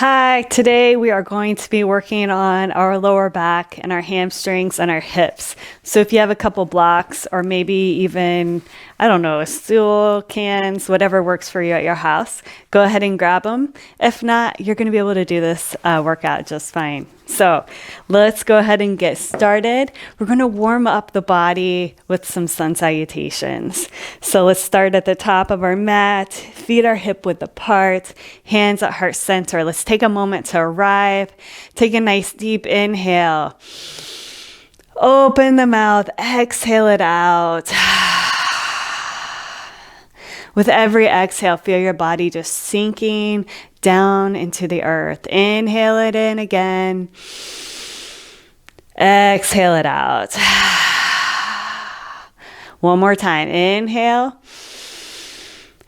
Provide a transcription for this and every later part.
Hi, today we are going to be working on our lower back and our hamstrings and our hips. So if you have a couple blocks or maybe even, I don't know, a stool, cans, whatever works for you at your house, go ahead and grab them. If not, you're going to be able to do this workout just fine. So let's go ahead and get started. We're going to warm up the body with some sun salutations. So let's start at the top of our mat, feet are hip width apart, hands at heart center. Let's take a moment to arrive. Take a nice deep inhale. Open the mouth, exhale it out. With every exhale, feel your body just sinking down into the earth. Inhale it in again. Exhale it out. One more time. Inhale.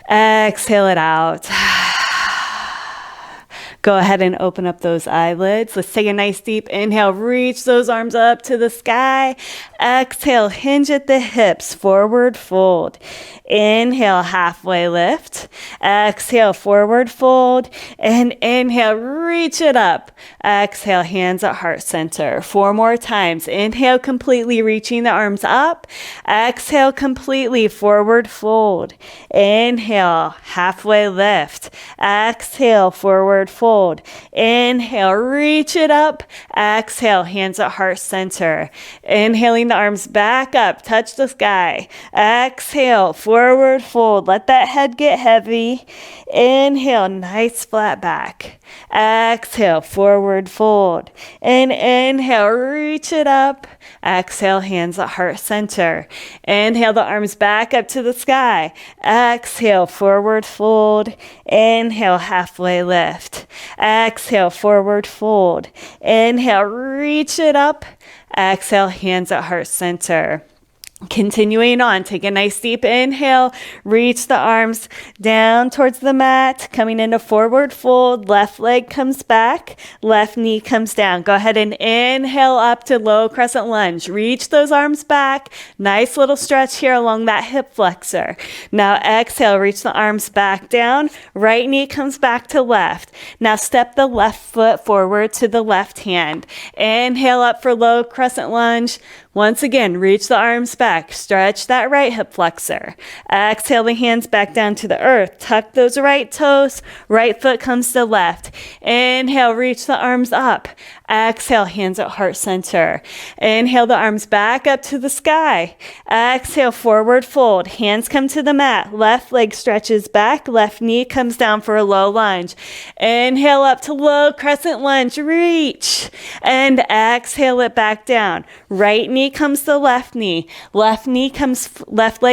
Exhale it out. Go ahead and open up those eyelids. Let's take a nice deep inhale. Reach those arms up to the sky. Exhale, hinge at the hips, forward fold. Inhale, halfway lift. Exhale, forward fold. And inhale, reach it up. Exhale, hands at heart center. 4 more times. Inhale, completely reaching the arms up. Exhale, completely forward fold. Inhale, halfway lift. Exhale, forward fold. Inhale, reach it up. Exhale, hands at heart center. Inhaling the arms back up, touch the sky. Exhale, forward fold. Let that head get heavy. Inhale, nice flat back. Exhale, forward fold. And inhale, reach it up. Exhale, hands at heart center. Inhale the arms back up to the sky. Exhale, forward fold. Inhale, halfway lift. Exhale, forward fold. Inhale, reach it up. Exhale, hands at heart center. Continuing on, take a nice deep inhale, reach the arms down towards the mat, coming into forward fold, left leg comes back, left knee comes down. Go ahead and inhale up to low crescent lunge. Reach those arms back, nice little stretch here along that hip flexor. Now exhale, reach the arms back down, right knee comes back to left. Now step the left foot forward to the left hand. Inhale up for low crescent lunge. Once again, reach the arms back, stretch that right hip flexor. Exhale the hands back down to the earth. Tuck those right toes, right foot comes to left. Inhale, reach the arms up. Exhale, hands at heart center. Inhale the arms back up to the sky. Exhale, forward fold. Hands come to the mat. Left leg stretches back. Left knee comes down for a low lunge. Inhale up to low crescent lunge. Reach. And exhale it back down. Right knee comes to left knee. Left leg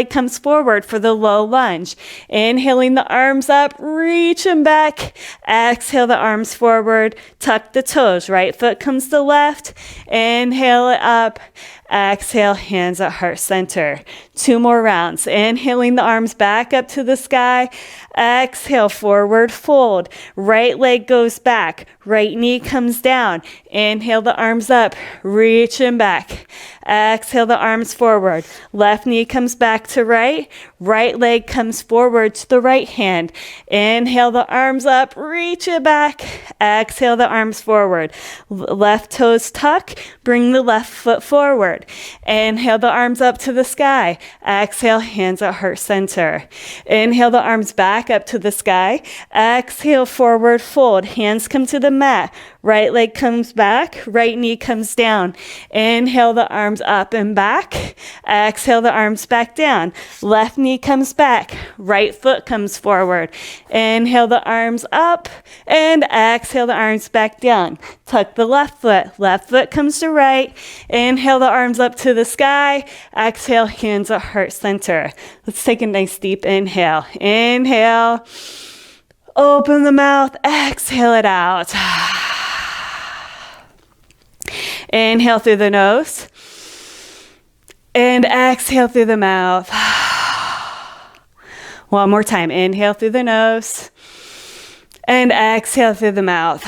comes forward for the low lunge. Inhaling the arms up. Reach them back. Exhale the arms forward. Tuck the toes. Right foot comes to left. Inhale it up. Exhale, hands at heart center. 2 more rounds. Inhaling the arms back up to the sky. Exhale, forward fold. Right leg goes back. Right knee comes down. Inhale the arms up. Reach them back. Exhale the arms forward. Left knee comes back to right. Right leg comes forward to the right hand. Inhale the arms up. Reach it back. Exhale the arms forward. Left toes tuck. Bring the left foot forward. Inhale the arms up to the sky. Exhale, hands at heart center. Inhale the arms back up to the sky. Exhale, forward fold. Hands come to the mat. Right leg comes back. Right knee comes down. Inhale the arms up and back. Exhale the arms back down. Left knee comes back. Right foot comes forward. Inhale the arms up and exhale the arms back down. Tuck the left foot. Left foot comes to right. Inhale the arms up to the sky. Exhale, hands at heart center. Let's take a nice deep inhale. Inhale. Open the mouth. Exhale it out. Inhale through the nose. And exhale through the mouth. One more time. Inhale through the nose. And exhale through the mouth.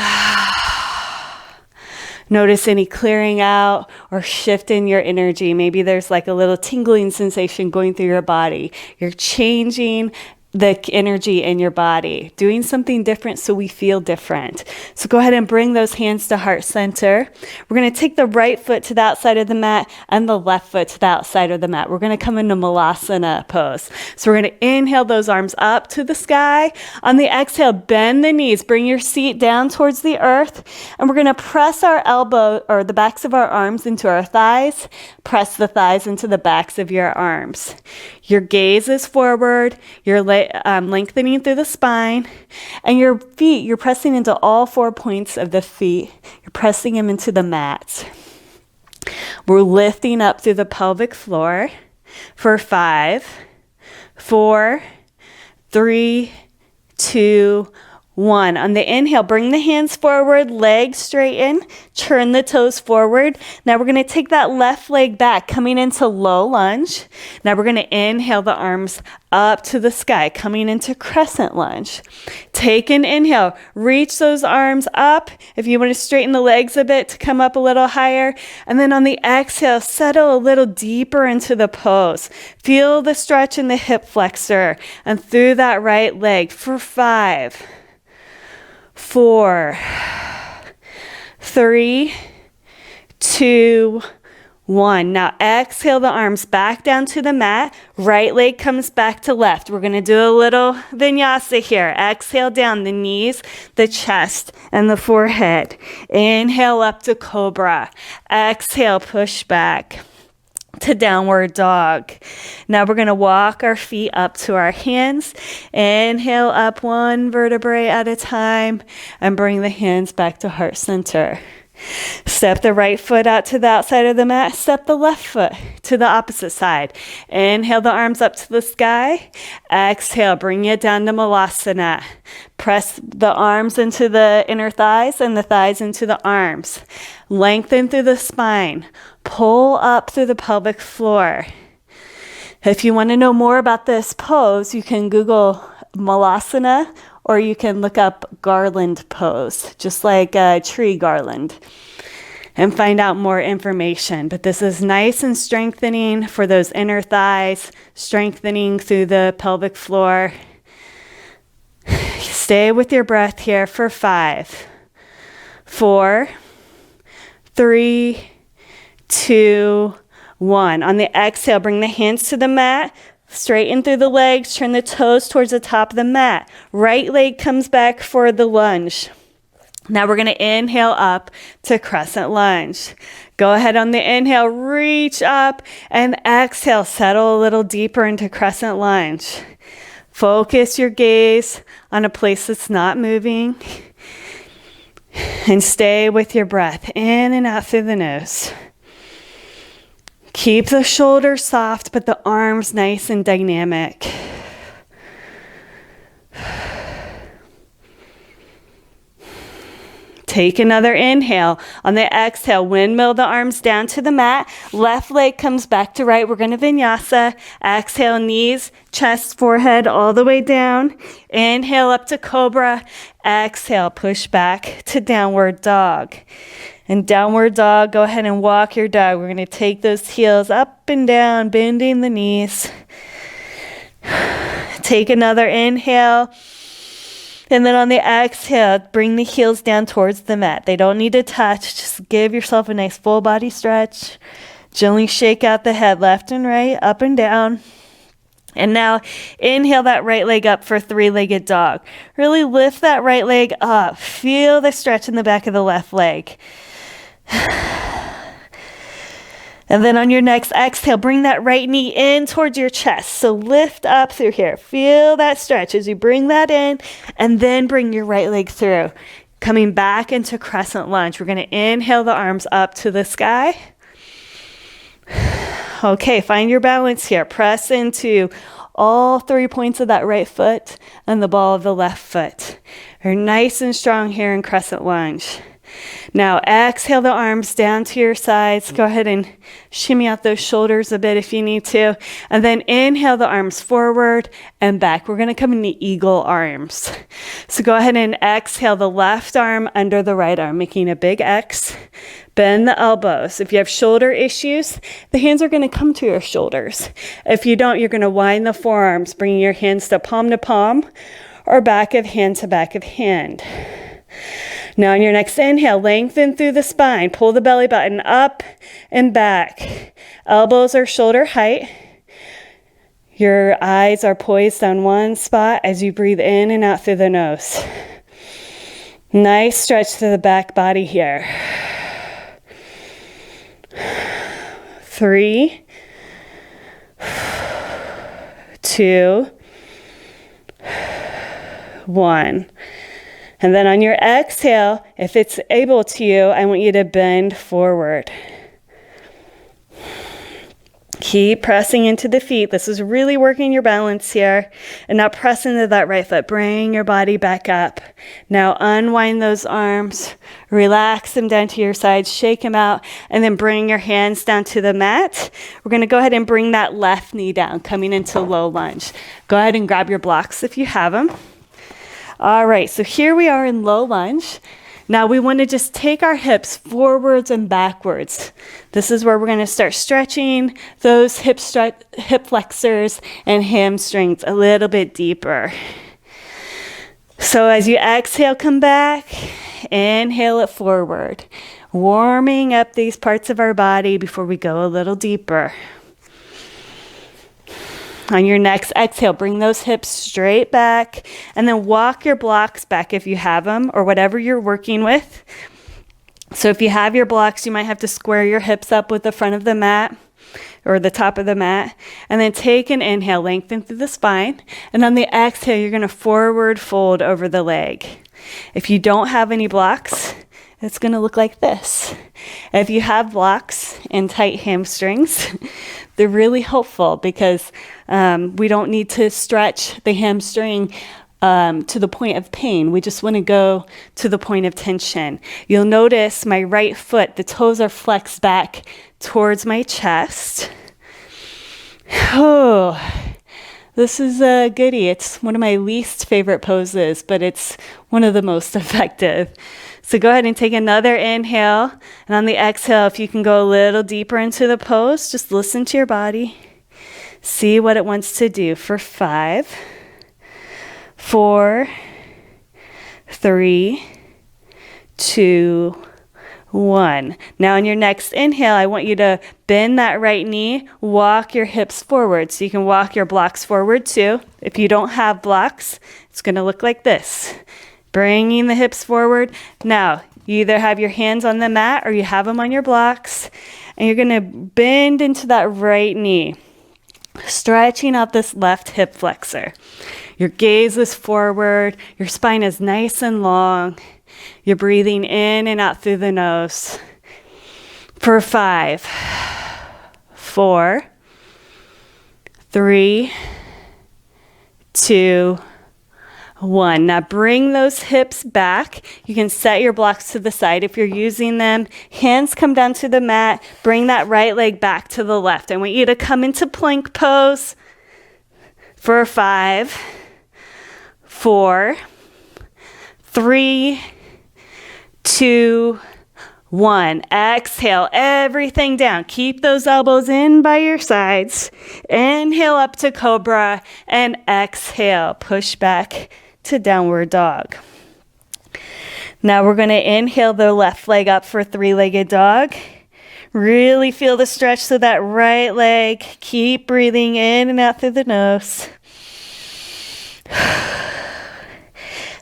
Notice any clearing out or shift in your energy. Maybe there's like a little tingling sensation going through your body. You're changing the energy in your body, doing something different so we feel different. So go ahead and bring those hands to heart center. We're going to take the right foot to the outside of the mat and the left foot to the outside of the mat. We're going to come into Malasana pose. So we're going to inhale those arms up to the sky. On the exhale, bend the knees, bring your seat down towards the earth, and we're going to press our elbow or the backs of our arms into our thighs. Press the thighs into the backs of your arms. Your gaze is forward. You're lengthening through the spine, and your feet, you're pressing into all 4 points of the feet. You're pressing them into the mat. We're lifting up through the pelvic floor for 5, 4, 3, 2, 1. On the inhale, bring the hands forward, legs straighten, turn the toes forward. Now we're going to take that left leg back, coming into low lunge. Now we're going to inhale the arms up to the sky, coming into crescent lunge. Take an inhale, reach those arms up. If you want to straighten the legs a bit to come up a little higher. And then on the exhale, settle a little deeper into the pose. Feel the stretch in the hip flexor and through that right leg for 5, 4, 3, 2, 1. Now exhale the arms back down to the mat. Right leg comes back to left. We're going to do a little vinyasa here. Exhale down the knees, the chest, and the forehead. Inhale up to cobra. Exhale, push back to downward dog. Now we're going to walk our feet up to our hands. Inhale up 1 vertebrae at a time and bring the hands back to heart center. Step the right foot out to the outside of the mat. Step the left foot to the opposite side. Inhale the arms up to the sky. Exhale, bring it down to Malasana. Press the arms into the inner thighs and the thighs into the arms. Lengthen through the spine. Pull up through the pelvic floor. If you want to know more about this pose, you can Google Malasana, or you can look up garland pose, just like a tree garland, and find out more information. But this is nice and strengthening for those inner thighs, strengthening through the pelvic floor. Stay with your breath here for 5, 4, 3, 2, 1. On the exhale, bring the hands to the mat. Straighten through the legs, turn the toes towards the top of the mat. Right leg comes back for the lunge. Now we're going to inhale up to crescent lunge. Go ahead on the inhale, reach up, and exhale, settle a little deeper into crescent lunge. Focus your gaze on a place that's not moving. And stay with your breath in and out through the nose. Keep the shoulders soft, but the arms nice and dynamic. Take another inhale. On the exhale, windmill the arms down to the mat. Left leg comes back to right. We're going to vinyasa. Exhale, knees, chest, forehead, all the way down. Inhale up to cobra. Exhale, push back to downward dog. And downward dog, go ahead and walk your dog. We're going to take those heels up and down, bending the knees. Take another inhale. And then on the exhale, bring the heels down towards the mat. They don't need to touch. Just give yourself a nice full body stretch. Gently shake out the head left and right, up and down. And now inhale that right leg up for 3-legged dog. Really lift that right leg up. Feel the stretch in the back of the left leg. And then on your next exhale, bring that right knee in towards your chest. So lift up through here. Feel that stretch as you bring that in, and then bring your right leg through. Coming back into crescent lunge. We're going to inhale the arms up to the sky. Okay, find your balance here. Press into all 3 points of that right foot and the ball of the left foot. You're nice and strong here in crescent lunge. Now exhale the arms down to your sides. Go ahead and shimmy out those shoulders a bit if you need to. And then inhale the arms forward and back. We're going to come into eagle arms. So go ahead and exhale the left arm under the right arm, making a big X. Bend the elbows. If you have shoulder issues, the hands are going to come to your shoulders. If you don't, you're going to wind the forearms, bringing your hands to palm or back of hand to back of hand. Now on your next inhale, lengthen through the spine. Pull the belly button up and back. Elbows are shoulder height. Your eyes are poised on one spot as you breathe in and out through the nose. Nice stretch to the back body here. 3, 2, 1. And then on your exhale, if it's able to you, I want you to bend forward. Keep pressing into the feet. This is really working your balance here. And now press into that right foot. Bring your body back up. Now unwind those arms. Relax them down to your sides. Shake them out. And then bring your hands down to the mat. We're going to go ahead and bring that left knee down, coming into low lunge. Go ahead and grab your blocks if you have them. All right, so here we are in low lunge. Now we want to just take our hips forwards and backwards. This is where we're going to start stretching those hip flexors and hamstrings a little bit deeper. So as you exhale, come back, inhale it forward, warming up these parts of our body before we go a little deeper. On your next exhale, bring those hips straight back and then walk your blocks back if you have them or whatever you're working with. So if you have your blocks, you might have to square your hips up with the front of the mat or the top of the mat. And then take an inhale, lengthen through the spine. And on the exhale, you're going to forward fold over the leg. If you don't have any blocks, it's going to look like this. If you have blocks and tight hamstrings, they're really helpful because we don't need to stretch the hamstring to the point of pain. We just want to go to the point of tension. You'll notice my right foot, the toes are flexed back towards my chest. Oh, this is a goodie. It's one of my least favorite poses, but it's one of the most effective. So go ahead and take another inhale. And on the exhale, if you can go a little deeper into the pose, just listen to your body. See what it wants to do for 5, 4, 3, 2, 1. Now on your next inhale, I want you to bend that right knee, walk your hips forward. So you can walk your blocks forward too. If you don't have blocks, it's going to look like this. Bringing the hips forward. Now, you either have your hands on the mat or you have them on your blocks. And you're going to bend into that right knee, stretching out this left hip flexor. Your gaze is forward. Your spine is nice and long. You're breathing in and out through the nose. For 5, 4, 3, 2, 1. Now bring those hips back. You can set your blocks to the side if you're using them. Hands come down to the mat. Bring that right leg back to the left. I want you to come into plank pose for 5, 4, 3, 2, 1. Exhale everything down. Keep those elbows in by your sides. Inhale up to cobra and exhale. Push back to downward dog. Now we're going to inhale the left leg up for three-legged dog. Really feel the stretch to that right leg. Keep breathing in and out through the nose.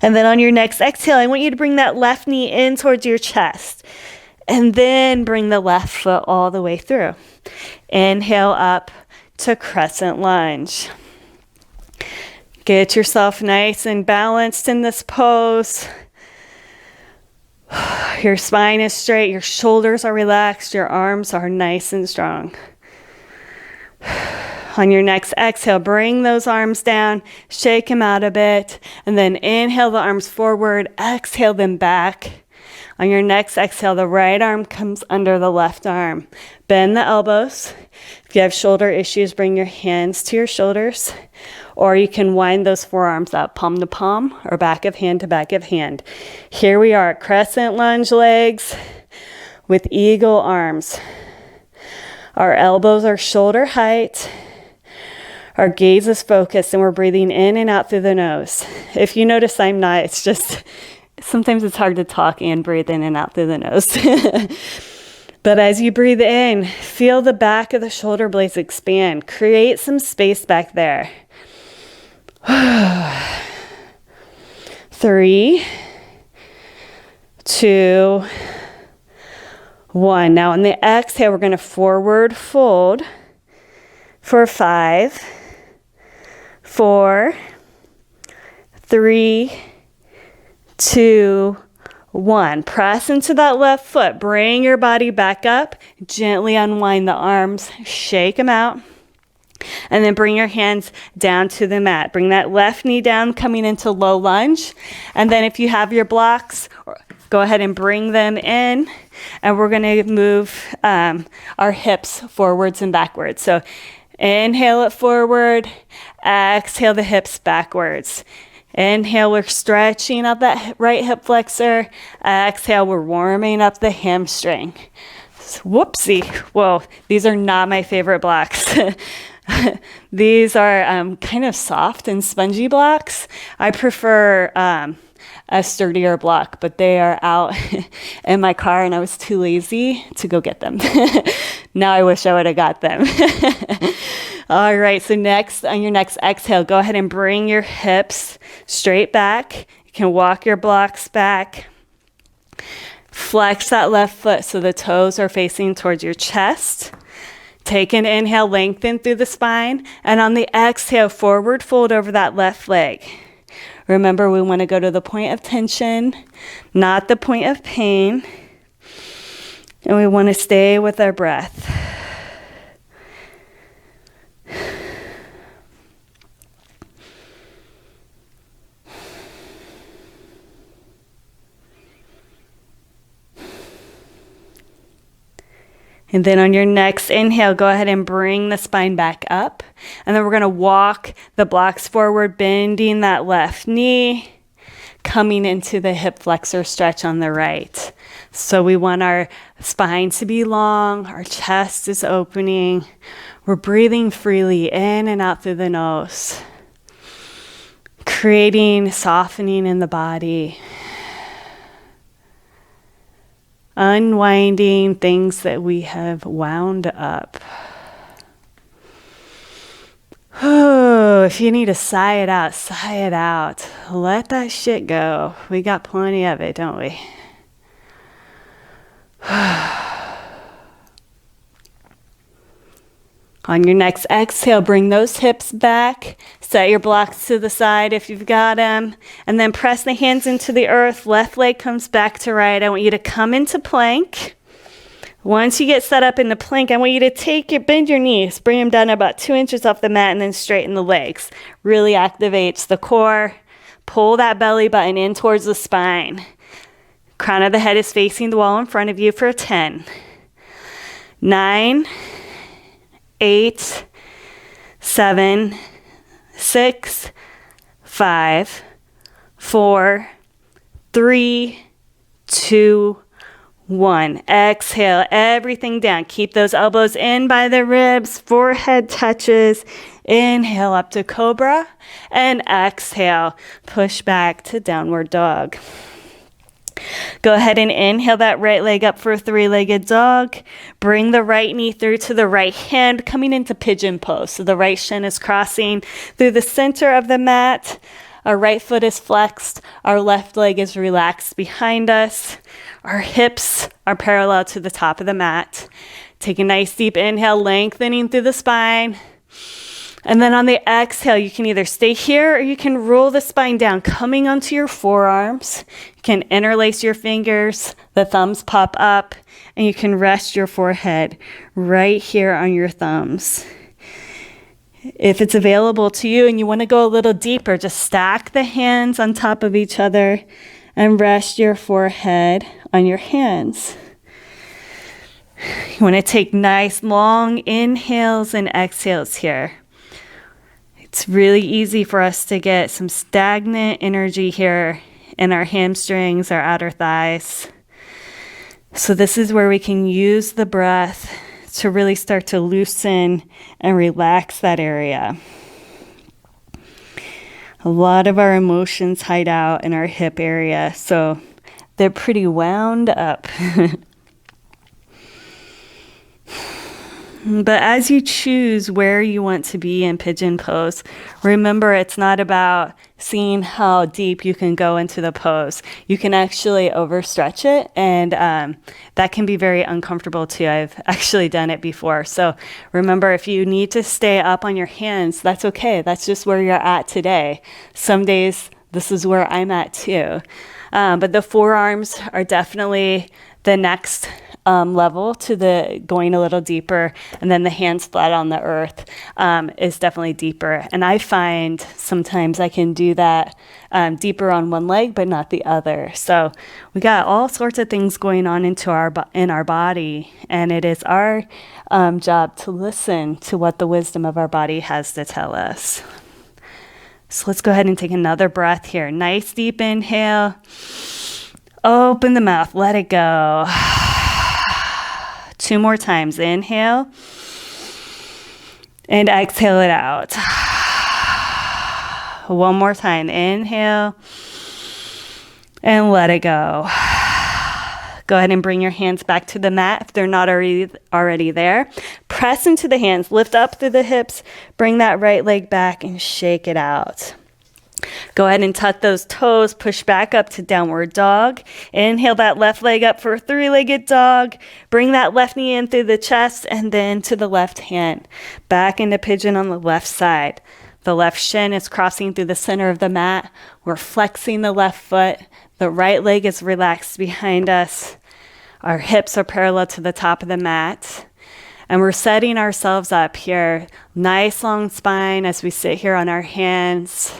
And then on your next exhale, I want you to bring that left knee in towards your chest. And then bring the left foot all the way through. Inhale up to crescent lunge. Get yourself nice and balanced in this pose. Your spine is straight, your shoulders are relaxed, your arms are nice and strong. On your next exhale, bring those arms down, shake them out a bit, and then inhale the arms forward, exhale them back. On your next exhale, the right arm comes under the left arm. Bend the elbows. If you have shoulder issues, bring your hands to your shoulders, or you can wind those forearms up, palm to palm or back of hand to back of hand. Here we are, crescent lunge legs with eagle arms. Our elbows are shoulder height. Our gaze is focused and we're breathing in and out through the nose. If you notice I'm not, it's just, sometimes it's hard to talk and breathe in and out through the nose. But as you breathe in, feel the back of the shoulder blades expand. Create some space back there. 3, 2, 1. Now on the exhale, we're going to forward fold for 5, 4, 3, 2, 1. Press into that left foot. Bring your body back up. Gently unwind the arms. Shake them out. And then bring your hands down to the mat. Bring that left knee down, coming into low lunge. And then if you have your blocks, go ahead and bring them in. And we're going to move our hips forwards and backwards. So inhale it forward. Exhale the hips backwards. Inhale, we're stretching out that right hip flexor. Exhale, we're warming up the hamstring. Whoopsie. Whoa, these are not my favorite blocks. These are kind of soft and spongy blocks. I prefer a sturdier block, but they are out in my car and I was too lazy to go get them. Now I wish I would have got them. All right, so next, on your next exhale, go ahead and bring your hips straight back. You can walk your blocks back. Flex that left foot so the toes are facing towards your chest. Take an inhale, lengthen through the spine. And on the exhale, forward fold over that left leg. Remember, we want to go to the point of tension, not the point of pain. And we want to stay with our breath. And then on your next inhale, go ahead and bring the spine back up. And then we're going to walk the blocks forward, bending that left knee, coming into the hip flexor stretch on the right. So we want our spine to be long, our chest is opening. We're breathing freely in and out through the nose, creating softening in the body. Unwinding things that we have wound up. Oh, if you need to sigh it out, sigh it out. Let that shit go. We got plenty of it, don't we? On your next exhale, bring those hips back. Set your blocks to the side if you've got them. And then press the hands into the earth. Left leg comes back to right. I want you to come into plank. Once you get set up in the plank, I want you to bend your knees. Bring them down about 2 inches off the mat and then straighten the legs. Really activates the core. Pull that belly button in towards the spine. Crown of the head is facing the wall in front of you for 10. 9, 8, 7, 6, 5, 4, 3, 2, 1. Exhale everything down. Keep those elbows in by the ribs. Forehead touches. Inhale up to cobra. And exhale. Push back to downward dog. Go ahead and inhale that right leg up for a three-legged dog. Bring the right knee through to the right hand, coming into pigeon pose. So the right shin is crossing through the center of the mat. Our right foot is flexed. Our left leg is relaxed behind us. Our hips are parallel to the top of the mat. Take a nice deep inhale, lengthening through the spine. And then on the exhale, you can either stay here or you can roll the spine down, coming onto your forearms. You can interlace your fingers, the thumbs pop up, and you can rest your forehead right here on your thumbs. If it's available to you and you want to go a little deeper, just stack the hands on top of each other and rest your forehead on your hands. You want to take nice long inhales and exhales here. It's really easy for us to get some stagnant energy here in our hamstrings, our outer thighs. So this is where we can use the breath to really start to loosen and relax that area. A lot of our emotions hide out in our hip area, so they're pretty wound up. But as you choose where you want to be in pigeon pose, remember it's not about seeing how deep you can go into the pose. You can actually overstretch it, and that can be very uncomfortable too. I've actually done it before. So remember, if you need to stay up on your hands, that's okay. That's just where you're at today. Some days, this is where I'm at too. But the forearms are definitely the next level to the going a little deeper, and then the hands flat on the earth is definitely deeper. And I find sometimes I can do that deeper on one leg, but not the other. So we got all sorts of things going on in our body, and it is our job to listen to what the wisdom of our body has to tell us. So let's go ahead and take another breath here. Nice deep inhale. Open the mouth. Let it go. 2 more times. Inhale. And exhale it out. 1 more time. Inhale. And let it go. Go ahead and bring your hands back to the mat if they're not already there. Press into the hands. Lift up through the hips. Bring that right leg back and shake it out. Go ahead and tuck those toes. Push back up to downward dog. Inhale that left leg up for a 3-legged dog. Bring that left knee in through the chest and then to the left hand. Back into pigeon on the left side. The left shin is crossing through the center of the mat. We're flexing the left foot. The right leg is relaxed behind us. Our hips are parallel to the top of the mat. And we're setting ourselves up here. Nice long spine as we sit here on our hands.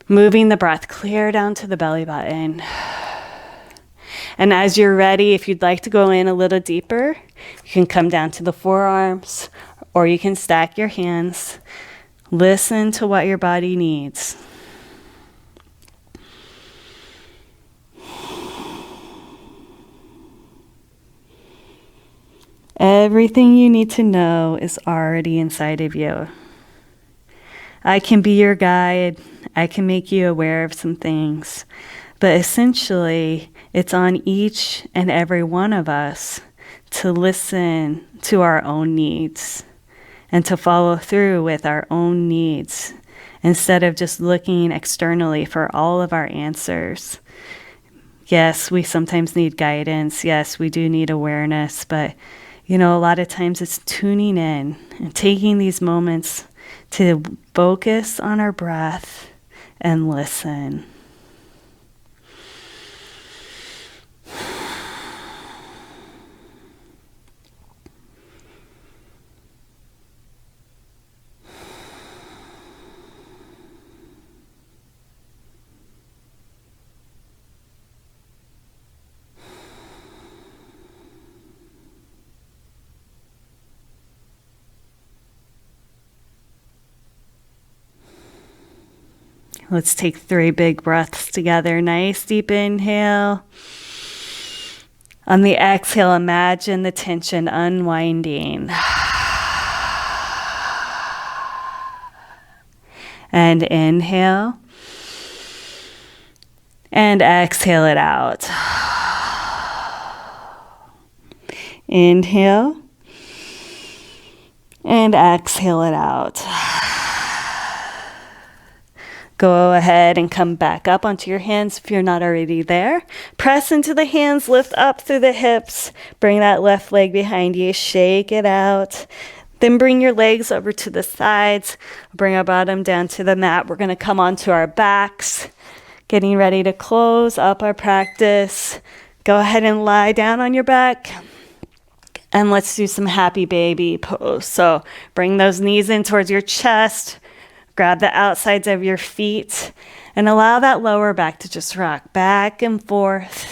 Moving the breath clear down to the belly button. And as you're ready, if you'd like to go in a little deeper, you can come down to the forearms, or you can stack your hands. Listen to what your body needs. Everything you need to know is already inside of you. I can be your guide. I can make you aware of some things. But essentially, it's on each and every one of us to listen to our own needs and to follow through with our own needs instead of just looking externally for all of our answers. Yes, we sometimes need guidance. Yes, we do need awareness, but a lot of times it's tuning in and taking these moments to focus on our breath and listen. Let's take 3 big breaths together. Nice deep inhale. On the exhale, imagine the tension unwinding. And inhale. And exhale it out. Inhale. And exhale it out. Go ahead and come back up onto your hands if you're not already there. Press into the hands, lift up through the hips. Bring that left leg behind you, shake it out. Then bring your legs over to the sides. Bring our bottom down to the mat. We're going to come onto our backs, getting ready to close up our practice. Go ahead and lie down on your back. And let's do some happy baby pose. So bring those knees in towards your chest. Grab the outsides of your feet and allow that lower back to just rock back and forth.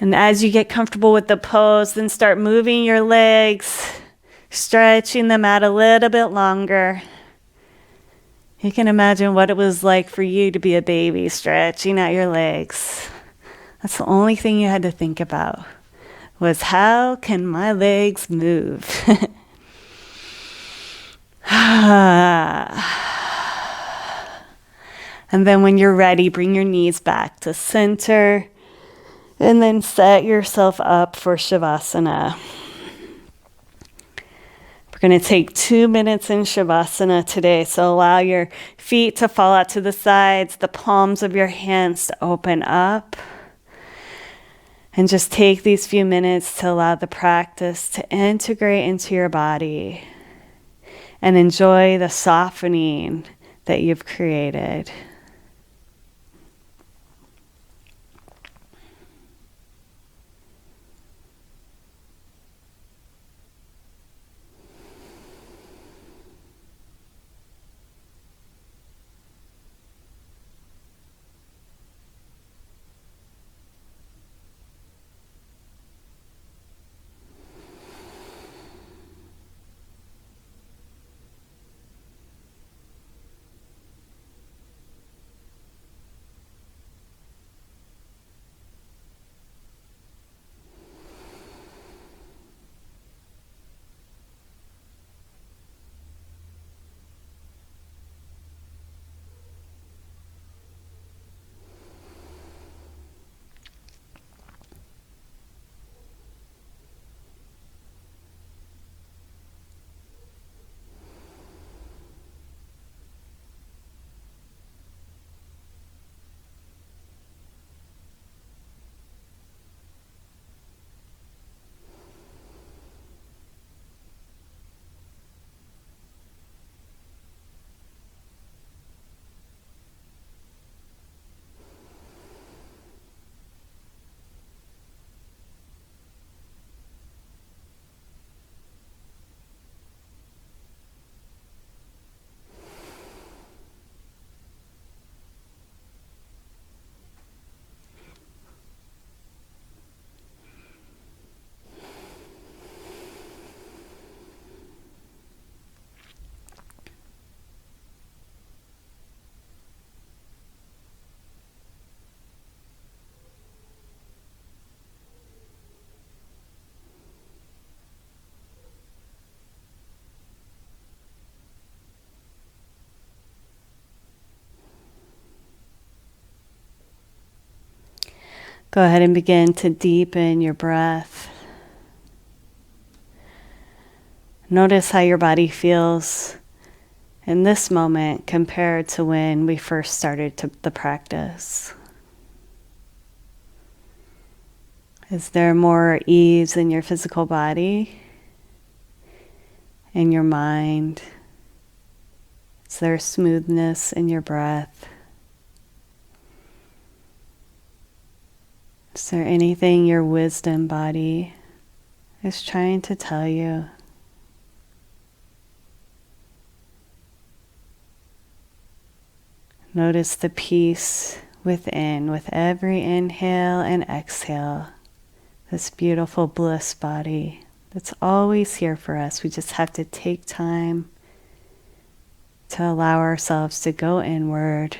And as you get comfortable with the pose, then start moving your legs, stretching them out a little bit longer. You can imagine what it was like for you to be a baby, stretching out your legs. That's the only thing you had to think about, was how can my legs move? And then when you're ready, bring your knees back to center and then set yourself up for Shavasana. We're going to take 2 minutes in Shavasana today. So allow your feet to fall out to the sides, the palms of your hands to open up. And just take these few minutes to allow the practice to integrate into your body and enjoy the softening that you've created. Go ahead and begin to deepen your breath. Notice how your body feels in this moment compared to when we first started the practice. Is there more ease in your physical body, in your mind? Is there smoothness in your breath? Is there anything your wisdom body is trying to tell you? Notice the peace within with every inhale and exhale. This beautiful bliss body that's always here for us. We just have to take time to allow ourselves to go inward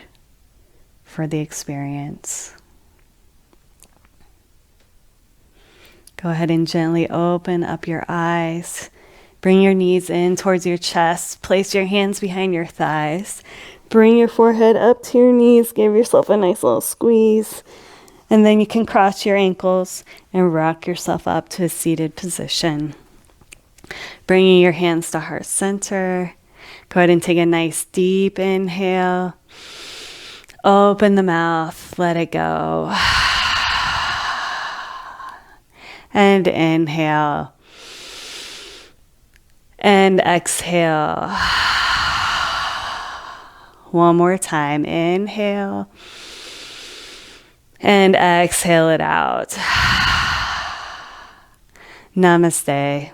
for the experience. Go ahead and gently open up your eyes. Bring your knees in towards your chest. Place your hands behind your thighs. Bring your forehead up to your knees. Give yourself a nice little squeeze. And then you can cross your ankles and rock yourself up to a seated position. Bringing your hands to heart center. Go ahead and take a nice deep inhale. Open the mouth. Let it go. And inhale. And exhale. One more time. Inhale. And exhale it out. Namaste.